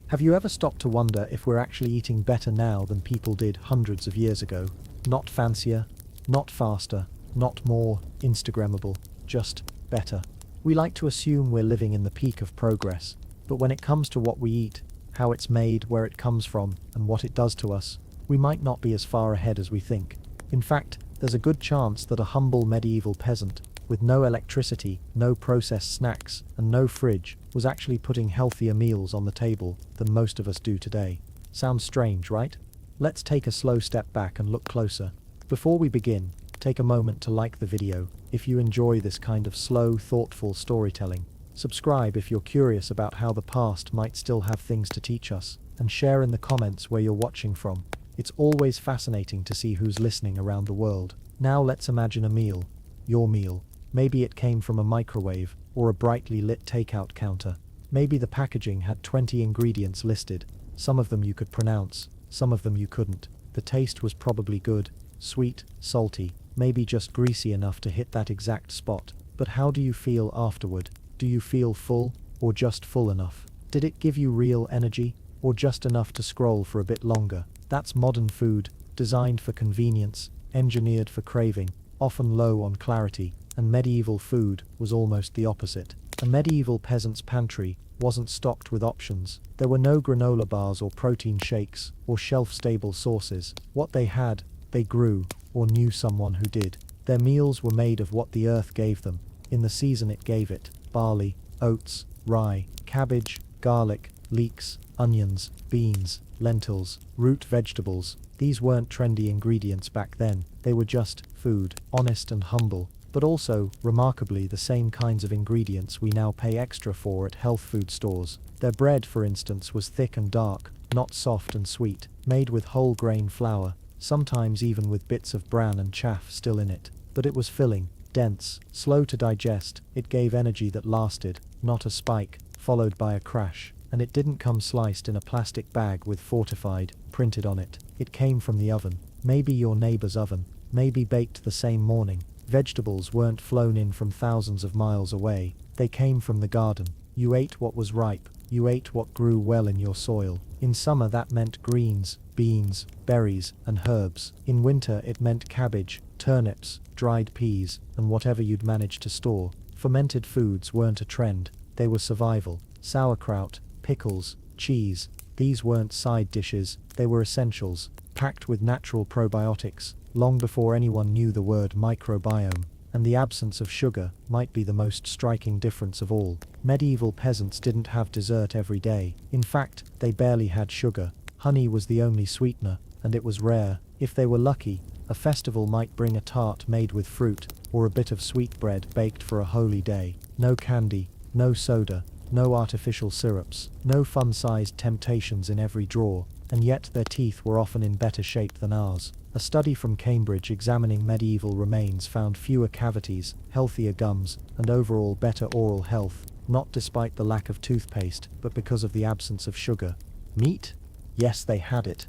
Have you ever stopped to wonder if we're actually eating better now than people did hundreds of years ago? Not fancier, not faster, not more Instagrammable, just better. We like to assume we're living in the peak of progress, but when it comes to what we eat, how it's made, where it comes from, and what it does to us, we might not be as far ahead as we think. In fact, there's a good chance that a humble medieval peasant, with no electricity, no processed snacks, and no fridge, was actually putting healthier meals on the table than most of us do today. Sounds strange, right? Let's take a slow step back and look closer. Before we begin, take a moment to like the video if you enjoy this kind of slow, thoughtful storytelling. Subscribe if you're curious about how the past might still have things to teach us, and share in the comments where you're watching from. It's always fascinating to see who's listening around the world. Now let's imagine a meal. Your meal. Maybe it came from a microwave or a brightly lit takeout counter. Maybe the packaging had 20 ingredients listed. Some of them you could pronounce, some of them you couldn't. The taste was probably good, sweet, salty, maybe just greasy enough to hit that exact spot. But how do you feel afterward? Do you feel full, or just full enough? Did it give you real energy, or just enough to scroll for a bit longer? That's modern food, designed for convenience, engineered for craving, often low on clarity. And medieval food was almost the opposite. A medieval peasant's pantry wasn't stocked with options. There were no granola bars or protein shakes or shelf-stable sauces. What they had, they grew, or knew someone who did. Their meals were made of what the earth gave them, in the season it gave it: barley, oats, rye, cabbage, garlic, leeks, onions, beans, lentils, root vegetables. These weren't trendy ingredients back then. They were just food, honest and humble. But also, remarkably, the same kinds of ingredients we now pay extra for at health food stores. Their bread, for instance, was thick and dark, not soft and sweet, made with whole grain flour, sometimes even with bits of bran and chaff still in it. But it was filling, dense, slow to digest. It gave energy that lasted, not a spike, followed by a crash. And it didn't come sliced in a plastic bag with "fortified" printed on it. It came from the oven. Maybe your neighbor's oven, maybe baked the same morning. Vegetables weren't flown in from thousands of miles away. They came from the garden. You ate what was ripe. You ate what grew well in your soil. In summer that meant greens, beans, berries, and herbs. In winter it meant cabbage, turnips, dried peas, and whatever you'd managed to store. Fermented foods weren't a trend. They were survival. Sauerkraut, pickles, cheese. These weren't side dishes. They were essentials, packed with natural probiotics, long before anyone knew the word microbiome. And the absence of sugar might be the most striking difference of all. Medieval peasants didn't have dessert every day. In fact, they barely had sugar. Honey was the only sweetener, and it was rare. If they were lucky, a festival might bring a tart made with fruit, or a bit of sweetbread baked for a holy day. No candy, no soda, no artificial syrups, no fun-sized temptations in every drawer, and yet their teeth were often in better shape than ours. A study from Cambridge examining medieval remains found fewer cavities, healthier gums, and overall better oral health, not despite the lack of toothpaste, but because of the absence of sugar. Meat? Yes, they had it,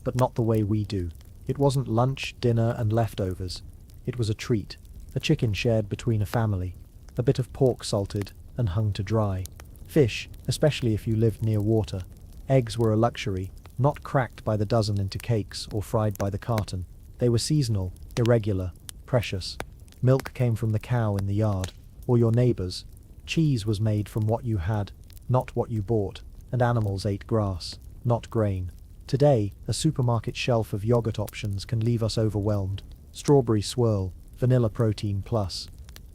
but not the way we do. It wasn't lunch, dinner, and leftovers. It was a treat, a chicken shared between a family, a bit of pork salted and hung to dry. Fish, especially if you lived near water. Eggs were a luxury, not cracked by the dozen into cakes or fried by the carton. They were seasonal, irregular, precious. Milk came from the cow in the yard, or your neighbor's. Cheese was made from what you had, not what you bought, and animals ate grass, not grain. Today, a supermarket shelf of yogurt options can leave us overwhelmed. Strawberry swirl, vanilla protein plus,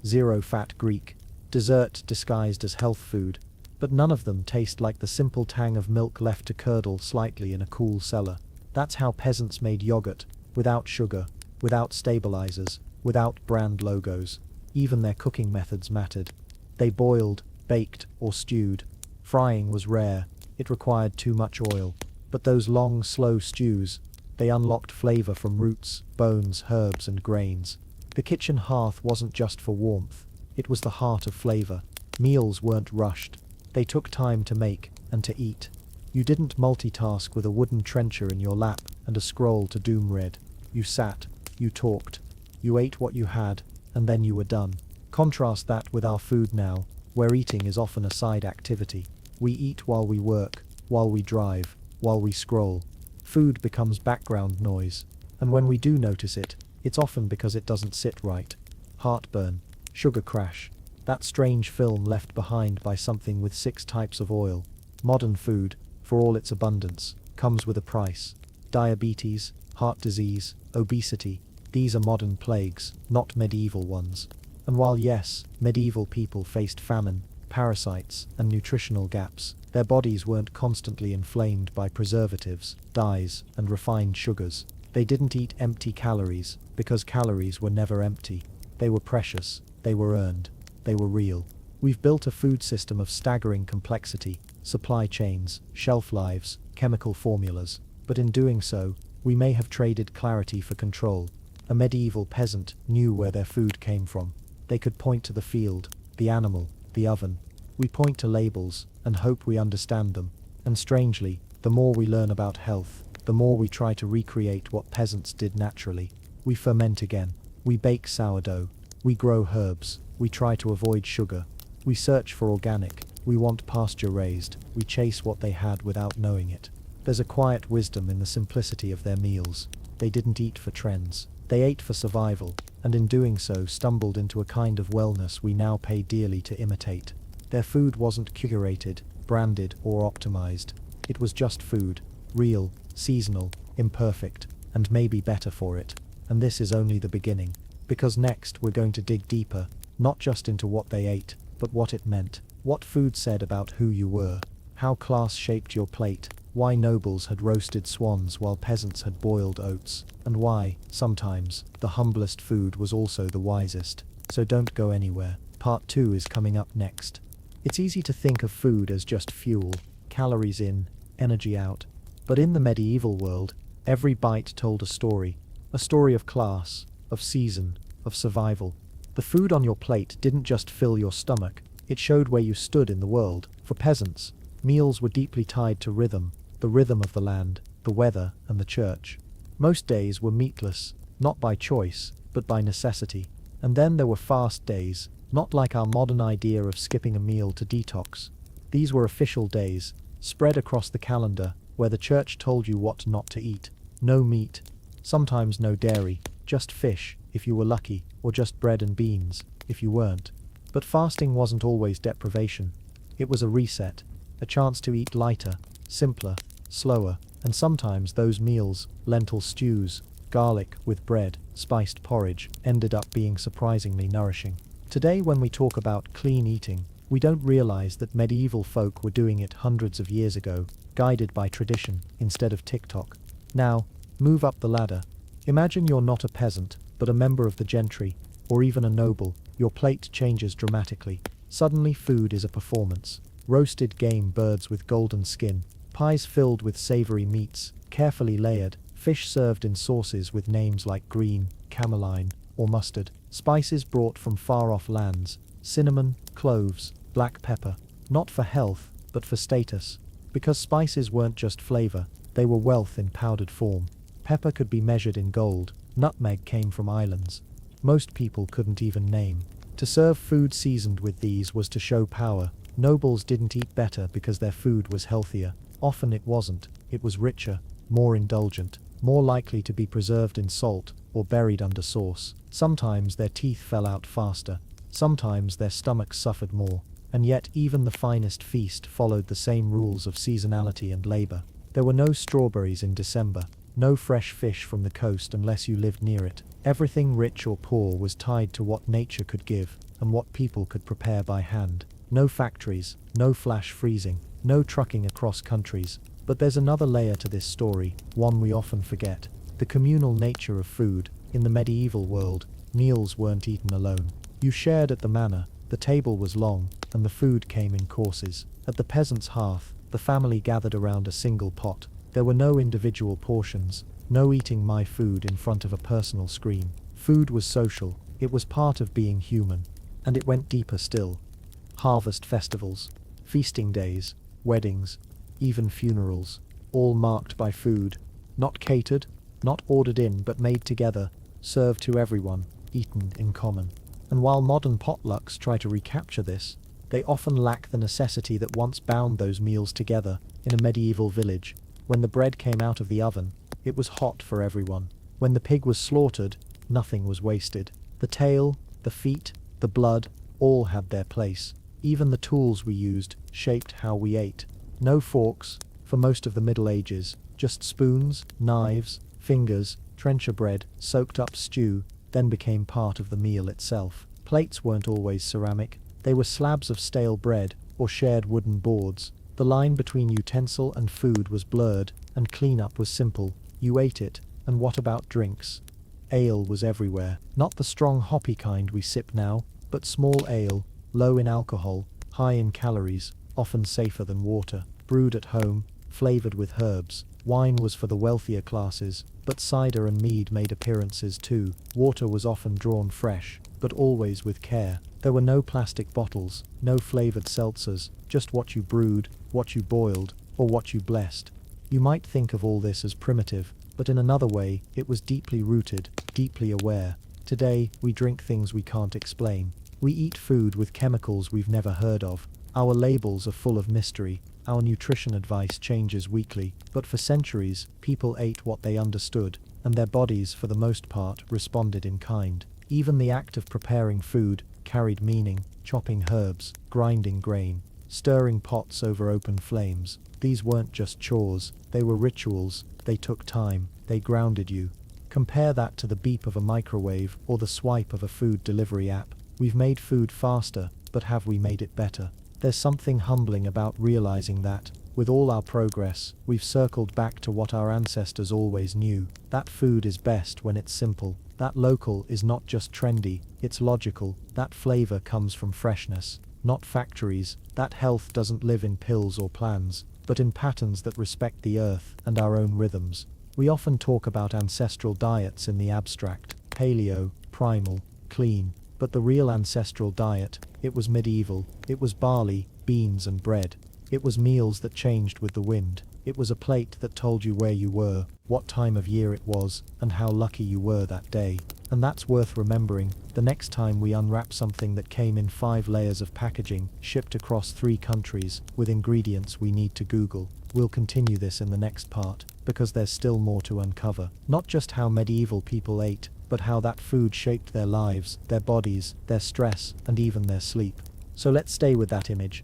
zero-fat Greek, dessert disguised as health food. But none of them taste like the simple tang of milk left to curdle slightly in a cool cellar. That's how peasants made yogurt, without sugar, without stabilizers, without brand logos. Even their cooking methods mattered. They boiled, baked, or stewed. Frying was rare. It required too much oil. But those long, slow stews, they unlocked flavor from roots, bones, herbs, and grains. The kitchen hearth wasn't just for warmth. It was the heart of flavor. Meals weren't rushed. They took time to make and to eat. You didn't multitask with a wooden trencher in your lap and a scroll to doom read. You sat, you talked, you ate what you had, and then you were done. Contrast that with our food now, where eating is often a side activity. We eat while we work, while we drive, while we scroll. Food becomes background noise, and when we do notice it, it's often because it doesn't sit right. Heartburn, sugar crash, that strange film left behind by something with 6 types of oil. Modern food, for all its abundance, comes with a price. Diabetes, heart disease, obesity, these are modern plagues, not medieval ones. And while yes, medieval people faced famine, parasites, and nutritional gaps, their bodies weren't constantly inflamed by preservatives, dyes, and refined sugars. They didn't eat empty calories, because calories were never empty. They were precious, they were earned, they were real. We've built a food system of staggering complexity, supply chains, shelf lives, chemical formulas, but in doing so, we may have traded clarity for control. A medieval peasant knew where their food came from. They could point to the field, the animal, the oven. We point to labels, and hope we understand them. And strangely, the more we learn about health, the more we try to recreate what peasants did naturally. We ferment again. We bake sourdough. We grow herbs. We try to avoid sugar. We search for organic. We want pasture-raised. We chase what they had without knowing it. There's a quiet wisdom in the simplicity of their meals. They didn't eat for trends. They ate for survival, and in doing so stumbled into a kind of wellness we now pay dearly to imitate. Their food wasn't curated, branded, or optimized. It was just food, real, seasonal, imperfect, and maybe better for it. And this is only the beginning, because next we're going to dig deeper, not just into what they ate, but what it meant, what food said about who you were, how class shaped your plate, why nobles had roasted swans while peasants had boiled oats, and why, sometimes, the humblest food was also the wisest. So don't go anywhere. Part 2 is coming up next. It's easy to think of food as just fuel, calories in, energy out. But in the medieval world, every bite told a story of class, of season, of survival. The food on your plate didn't just fill your stomach, it showed where you stood in the world. For peasants, meals were deeply tied to rhythm, the rhythm of the land, the weather, and the church. Most days were meatless, not by choice, but by necessity. And then there were fast days, not like our modern idea of skipping a meal to detox. These were official days, spread across the calendar, where the church told you what not to eat. No meat, sometimes no dairy, just fish, if you were lucky, or just bread and beans, if you weren't. But fasting wasn't always deprivation. It was a reset, a chance to eat lighter, simpler, slower, and sometimes those meals, lentil stews, garlic with bread, spiced porridge, ended up being surprisingly nourishing. Today when we talk about clean eating, we don't realize that medieval folk were doing it hundreds of years ago, guided by tradition instead of TikTok. Now, move up the ladder. Imagine you're not a peasant, but a member of the gentry, or even a noble. Your plate changes dramatically. Suddenly food is a performance. Roasted game birds with golden skin, pies filled with savory meats, carefully layered, fish served in sauces with names like green, cameline, or mustard, spices brought from far-off lands, cinnamon, cloves, black pepper, not for health, but for status. Because spices weren't just flavor, they were wealth in powdered form. Pepper could be measured in gold, nutmeg came from islands most people couldn't even name. To serve food seasoned with these was to show power. Nobles didn't eat better because their food was healthier. Often it wasn't. It was richer, more indulgent, more likely to be preserved in salt or buried under sauce. Sometimes their teeth fell out faster. Sometimes their stomachs suffered more. And yet even the finest feast followed the same rules of seasonality and labor. There were no strawberries in December, no fresh fish from the coast unless you lived near it. Everything rich or poor was tied to what nature could give and what people could prepare by hand. No factories, no flash freezing, no trucking across countries. But there's another layer to this story, one we often forget. The communal nature of food. In the medieval world, meals weren't eaten alone. You shared at the manor, the table was long, and the food came in courses. At the peasant's hearth, the family gathered around a single pot. There were no individual portions, no eating my food in front of a personal screen. Food was social, it was part of being human. And it went deeper still. Harvest festivals, feasting days, weddings, even funerals, all marked by food. Not catered, not ordered in but made together, served to everyone, eaten in common. And while modern potlucks try to recapture this, They often lack the necessity that once bound those meals together in a medieval village. When the bread came out of the oven, it was hot for everyone. When the pig was slaughtered, nothing was wasted. The tail, the feet, the blood, all had their place. Even the tools we used shaped how we ate. No forks, for most of the Middle Ages, just spoons, knives, fingers, trencher bread, soaked up stew, then became part of the meal itself. Plates weren't always ceramic, they were slabs of stale bread or shared wooden boards. The line between utensil and food was blurred, and cleanup was simple. You ate it, and what about drinks? Ale was everywhere, not the strong hoppy kind we sip now, but small ale, low in alcohol, high in calories, often safer than water, brewed at home, flavored with herbs. Wine was for the wealthier classes, but cider and mead made appearances too. Water was often drawn fresh, but always with care. There were no plastic bottles, no flavored seltzers, just what you brewed, what you boiled, or what you blessed. You might think of all this as primitive, but in another way, it was deeply rooted, deeply aware. Today, we drink things we can't explain. We eat food with chemicals we've never heard of. Our labels are full of mystery. Our nutrition advice changes weekly, but for centuries, people ate what they understood, and their bodies, for the most part, responded in kind. Even the act of preparing food carried meaning, chopping herbs, grinding grain, stirring pots over open flames. These weren't just chores, they were rituals, they took time, they grounded you. Compare that to the beep of a microwave or the swipe of a food delivery app. We've made food faster, but have we made it better? There's something humbling about realizing that, with all our progress, we've circled back to what our ancestors always knew. That food is best when it's simple. That local is not just trendy, it's logical. That flavor comes from freshness, not factories. That health doesn't live in pills or plans, but in patterns that respect the earth and our own rhythms. We often talk about ancestral diets in the abstract, paleo, primal, clean, but the real ancestral diet, it was medieval. It was barley, beans and bread. It was meals that changed with the wind. It was a plate that told you where you were, what time of year it was, and how lucky you were that day. And that's worth remembering the next time we unwrap something that came in 5 layers of packaging, shipped across 3 countries, with ingredients we need to Google. We'll continue this in the next part, because there's still more to uncover. Not just how medieval people ate, but how that food shaped their lives, their bodies, their stress, and even their sleep. So let's stay with that image.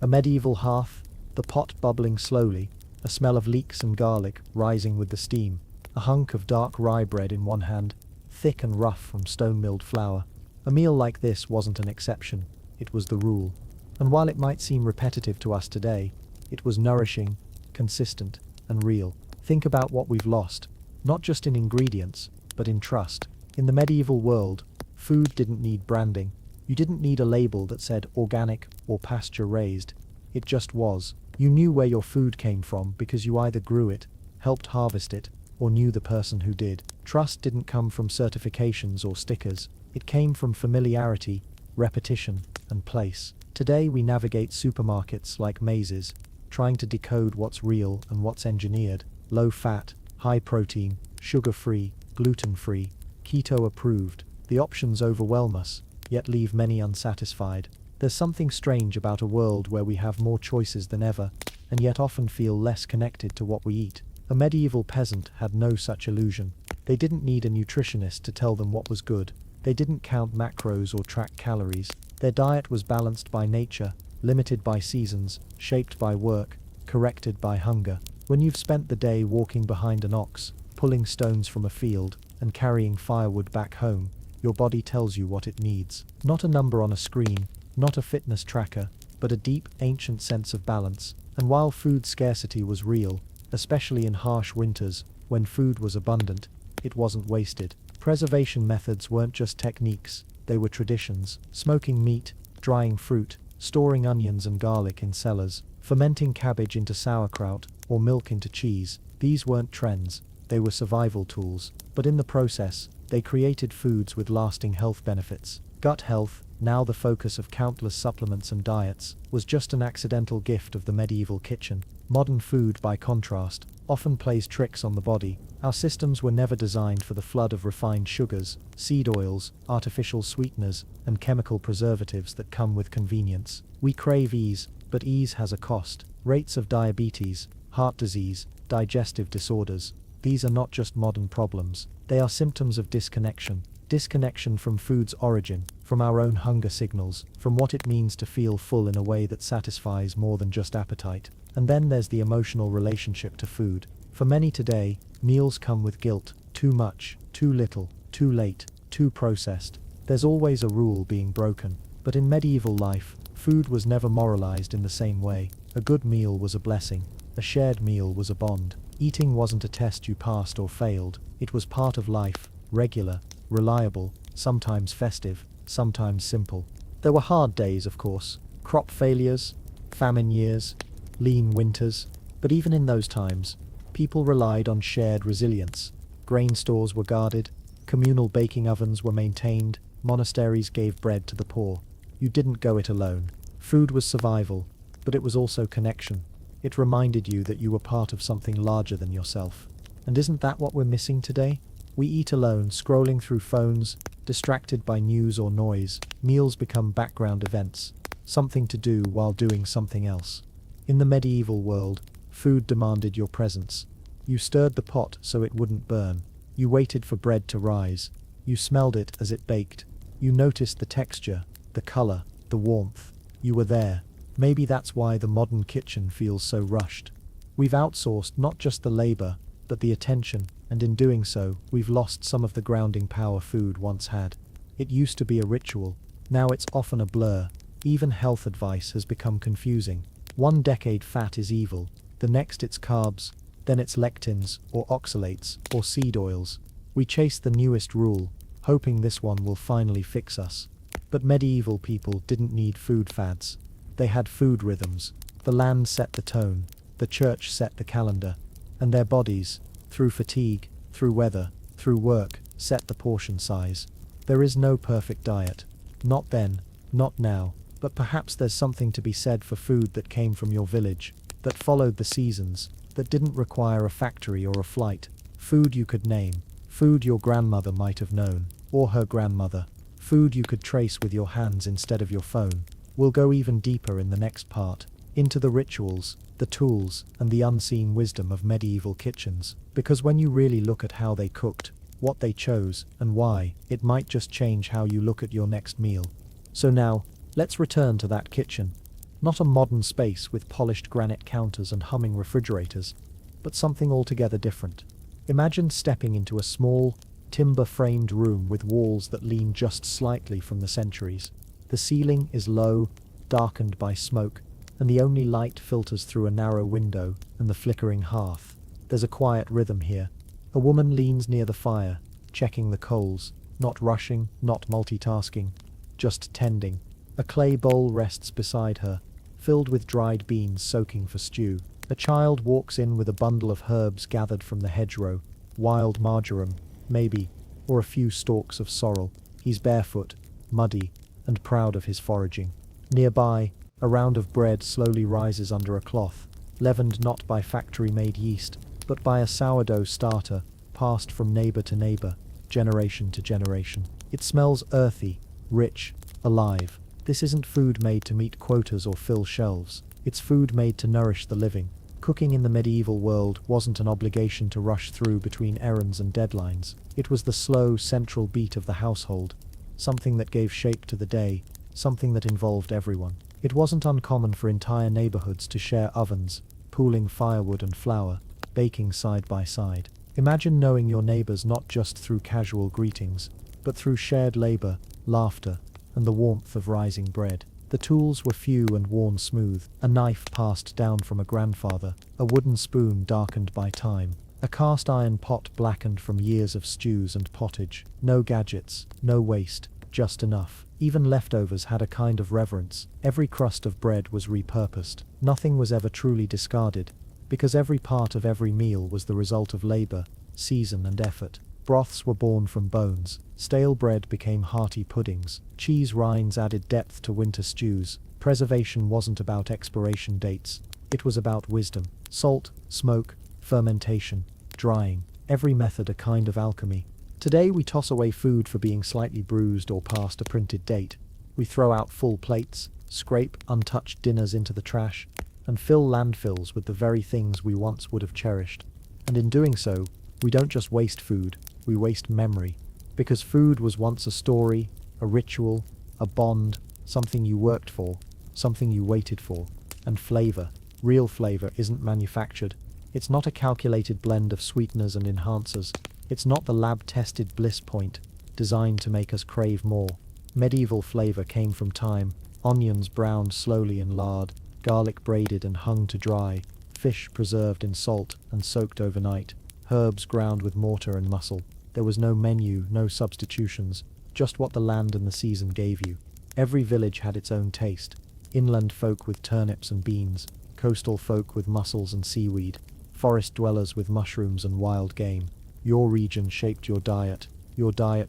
A medieval hearth, the pot bubbling slowly, a smell of leeks and garlic rising with the steam, a hunk of dark rye bread in one hand, thick and rough from stone-milled flour. A meal like this wasn't an exception, it was the rule. And while it might seem repetitive to us today, it was nourishing, consistent, and real. Think about what we've lost, not just in ingredients, but in trust. In the medieval world, food didn't need branding. You didn't need a label that said organic or pasture-raised. It just was. You knew where your food came from because you either grew it, helped harvest it, or knew the person who did. Trust didn't come from certifications or stickers. It came from familiarity, repetition, and place. Today we navigate supermarkets like mazes, trying to decode what's real and what's engineered. Low fat, high protein, sugar-free, gluten-free, keto approved. The options overwhelm us, yet leave many unsatisfied. There's something strange about a world where we have more choices than ever, and yet often feel less connected to what we eat. A medieval peasant had no such illusion. They didn't need a nutritionist to tell them what was good. They didn't count macros or track calories. Their diet was balanced by nature, limited by seasons, shaped by work, corrected by hunger. When you've spent the day walking behind an ox, pulling stones from a field, and carrying firewood back home, your body tells you what it needs. Not a number on a screen, not a fitness tracker, but a deep, ancient sense of balance. And while food scarcity was real, especially in harsh winters, when food was abundant, it wasn't wasted. Preservation methods weren't just techniques, they were traditions. Smoking meat, drying fruit, storing onions and garlic in cellars, fermenting cabbage into sauerkraut, or milk into cheese. These weren't trends, they were survival tools. But in the process, they created foods with lasting health benefits. Gut health, now the focus of countless supplements and diets, was just an accidental gift of the medieval kitchen. Modern food, by contrast, often plays tricks on the body. Our systems were never designed for the flood of refined sugars, seed oils, artificial sweeteners, and chemical preservatives that come with convenience. We crave ease, but ease has a cost. Rates of diabetes, heart disease, digestive disorders. These are not just modern problems, they are symptoms of disconnection. Disconnection from food's origin, from our own hunger signals, from what it means to feel full in a way that satisfies more than just appetite. And then there's the emotional relationship to food. For many today, meals come with guilt. Too much, too little, too late, too processed. There's always a rule being broken. But in medieval life, food was never moralized in the same way. A good meal was a blessing. A shared meal was a bond. Eating wasn't a test you passed or failed. It was part of life, regular, reliable, sometimes festive, sometimes simple. There were hard days, of course, crop failures, famine years, lean winters, but even in those times, people relied on shared resilience. Grain stores were guarded, communal baking ovens were maintained, monasteries gave bread to the poor. You didn't go it alone. Food was survival, but it was also connection. It reminded you that you were part of something larger than yourself. And isn't that what we're missing today? We eat alone, scrolling through phones, distracted by news or noise. Meals become background events, something to do while doing something else. In the medieval world, food demanded your presence. You stirred the pot so it wouldn't burn. You waited for bread to rise. You smelled it as it baked. You noticed the texture, the color, the warmth. You were there. Maybe that's why the modern kitchen feels so rushed. We've outsourced not just the labor, but the attention, and in doing so, we've lost some of the grounding power food once had. It used to be a ritual. Now it's often a blur. Even health advice has become confusing. One decade fat is evil, the next it's carbs, then it's lectins, or oxalates, or seed oils. We chase the newest rule, hoping this one will finally fix us. But medieval people didn't need food fads. They had food rhythms. The land set the tone, the church set the calendar, and their bodies, through fatigue, through weather, through work, set the portion size. There is no perfect diet. Not then, not now, but perhaps there's something to be said for food that came from your village, that followed the seasons, that didn't require a factory or a flight. Food you could name, food your grandmother might have known, or her grandmother. Food you could trace with your hands instead of your phone. We'll go even deeper in the next part, into the rituals, the tools, and the unseen wisdom of medieval kitchens. Because when you really look at how they cooked, what they chose, and why, it might just change how you look at your next meal. So now, let's return to that kitchen. Not a modern space with polished granite counters and humming refrigerators, but something altogether different. Imagine stepping into a small, timber-framed room with walls that lean just slightly from the centuries. The ceiling is low, darkened by smoke, and the only light filters through a narrow window and the flickering hearth. There's a quiet rhythm here. A woman leans near the fire, checking the coals, not rushing, not multitasking, just tending. A clay bowl rests beside her, filled with dried beans soaking for stew. A child walks in with a bundle of herbs gathered from the hedgerow, wild marjoram, maybe, or a few stalks of sorrel. He's barefoot, muddy, and proud of his foraging. Nearby, a round of bread slowly rises under a cloth, leavened not by factory-made yeast, but by a sourdough starter, passed from neighbor to neighbor, generation to generation. It smells earthy, rich, alive. This isn't food made to meet quotas or fill shelves. It's food made to nourish the living. Cooking in the medieval world wasn't an obligation to rush through between errands and deadlines. It was the slow, central beat of the household, something that gave shape to the day, something that involved everyone. It wasn't uncommon for entire neighborhoods to share ovens, pooling firewood and flour, baking side by side. Imagine knowing your neighbors not just through casual greetings, but through shared labor, laughter, and the warmth of rising bread. The tools were few and worn smooth, a knife passed down from a grandfather, a wooden spoon darkened by time, a cast iron pot blackened from years of stews and pottage. No gadgets, no waste, just enough. Even leftovers had a kind of reverence. Every crust of bread was repurposed. Nothing was ever truly discarded, because every part of every meal was the result of labor, season, and effort. Broths were born from bones, stale bread became hearty puddings, cheese rinds added depth to winter stews. Preservation wasn't about expiration dates, it was about wisdom. Salt, smoke, fermentation, drying, every method a kind of alchemy. Today we toss away food for being slightly bruised or past a printed date. We throw out full plates, scrape untouched dinners into the trash, and fill landfills with the very things we once would have cherished. And in doing so, we don't just waste food, we waste memory. Because food was once a story, a ritual, a bond, something you worked for, something you waited for. And flavor, real flavor, isn't manufactured. It's not a calculated blend of sweeteners and enhancers. It's not the lab-tested bliss point, designed to make us crave more. Medieval flavor came from time, onions browned slowly in lard, garlic braided and hung to dry, fish preserved in salt and soaked overnight, herbs ground with mortar and muscle. There was no menu, no substitutions, just what the land and the season gave you. Every village had its own taste. Inland folk with turnips and beans, coastal folk with mussels and seaweed, forest dwellers with mushrooms and wild game. Your region shaped your diet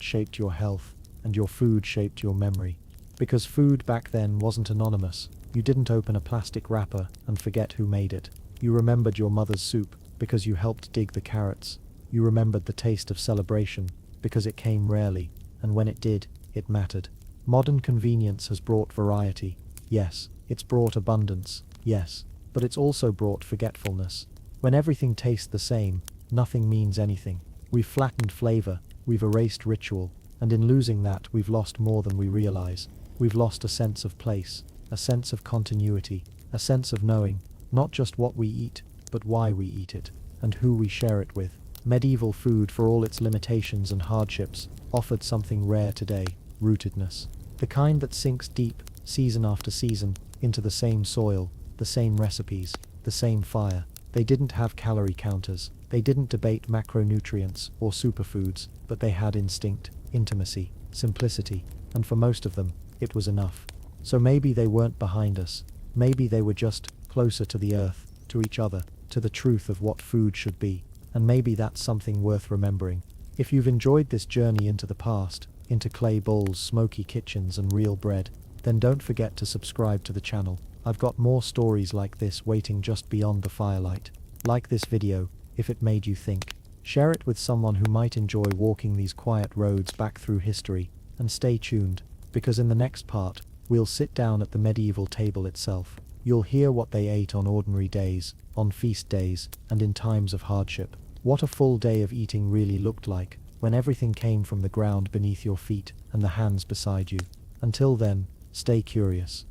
shaped your health, and your food shaped your memory. Because food back then wasn't anonymous. You didn't open a plastic wrapper and forget who made it. You remembered your mother's soup because you helped dig the carrots. You remembered the taste of celebration because it came rarely, and when it did, it mattered. Modern convenience has brought variety. Yes, it's brought abundance. Yes, but it's also brought forgetfulness. When everything tastes the same, nothing means anything. We've flattened flavor, we've erased ritual, and in losing that, we've lost more than we realize. We've lost a sense of place, a sense of continuity, a sense of knowing, not just what we eat, but why we eat it, and who we share it with. Medieval food, for all its limitations and hardships, offered something rare today: rootedness. The kind that sinks deep, season after season, into the same soil, the same recipes, the same fire. They didn't have calorie counters, they didn't debate macronutrients or superfoods, but they had instinct, intimacy, simplicity, and for most of them, it was enough. So maybe they weren't behind us, maybe they were just closer to the earth, to each other, to the truth of what food should be, and maybe that's something worth remembering. If you've enjoyed this journey into the past, into clay bowls, smoky kitchens, and real bread, then don't forget to subscribe to the channel. I've got more stories like this waiting just beyond the firelight. Like this video, if it made you think. Share it with someone who might enjoy walking these quiet roads back through history, and stay tuned, because in the next part, we'll sit down at the medieval table itself. You'll hear what they ate on ordinary days, on feast days, and in times of hardship. What a full day of eating really looked like, when everything came from the ground beneath your feet and the hands beside you. Until then, stay curious.